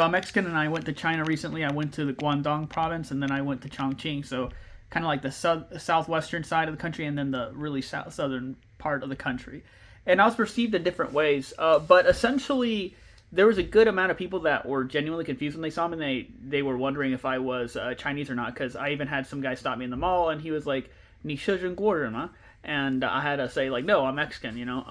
I'm Mexican and I went to China recently. I went to the Guangdong province and then I went to Chongqing. So kind of like the southwestern side of the country and then the really southern part of the country. And I was perceived in different ways. But essentially, there was a good amount of people that were genuinely confused when they saw me. And they were wondering if I was Chinese or not. Because I even had some guy stop me in the mall and he was like, "你是中国人吗?" And I had to say like, "No, I'm Mexican," you know.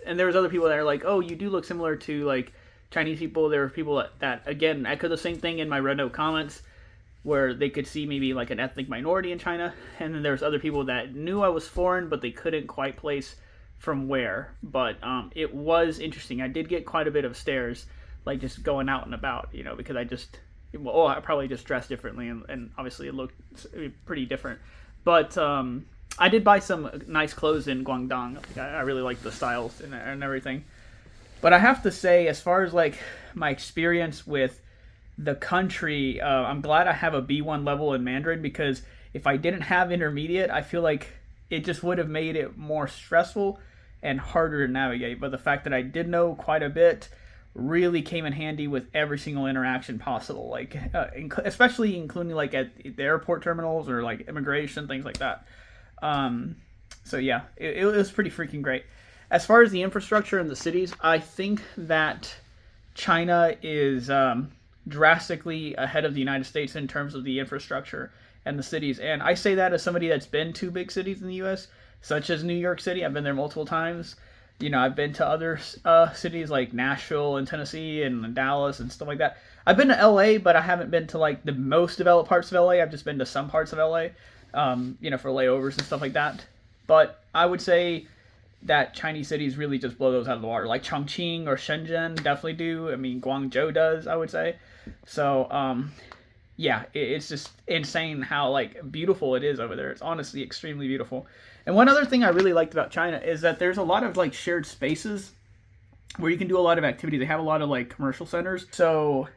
And there was other people that are like, "Oh, you do look similar to like Chinese people." There were people that again echo the same thing in my Red Note comments, where they could see maybe like an ethnic minority in China, and then there's other people that knew I was foreign, but they couldn't quite place from where. But it was interesting. I did get quite a bit of stares, like just going out and about, you know, because I probably just dressed differently, and obviously it looked pretty different. But I did buy some nice clothes in Guangdong. I really like the styles and everything. But I have to say, as far as like my experience with the country, I'm glad I have a B1 level in Mandarin, because if I didn't have intermediate, I feel like it just would have made it more stressful and harder to navigate. But the fact that I did know quite a bit really came in handy with every single interaction possible, like especially including like at the airport terminals or like immigration, things like that. So yeah, it was pretty freaking great. As far as the infrastructure in the cities, I think that China is drastically ahead of the United States in terms of the infrastructure and the cities. And I say that as somebody that's been to big cities in the U.S., such as New York City. I've been there multiple times. You know, I've been to other cities like Nashville and Tennessee and Dallas and stuff like that. I've been to L.A., but I haven't been to like the most developed parts of L.A. I've just been to some parts of L.A., you know, for layovers and stuff like that. But I would say that Chinese cities really just blow those out of the water. Like Chongqing or Shenzhen definitely do. I mean, Guangzhou does, I would say. So, yeah, it's just insane how like beautiful it is over there. It's honestly extremely beautiful. And one other thing I really liked about China is that there's a lot of like shared spaces where you can do a lot of activity. They have a lot of like commercial centers. So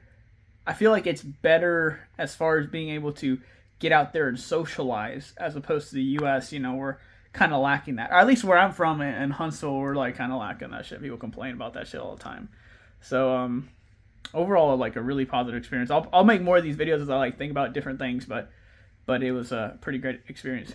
I feel like it's better as far as being able to get out there and socialize, as opposed to the U.S. You know, we're kind of lacking that. Or at least where I'm from in Huntsville, we're like kind of lacking that shit. People complain about that shit all the time. So overall, like a really positive experience. I'll make more of these videos as I like think about different things, but it was a pretty great experience.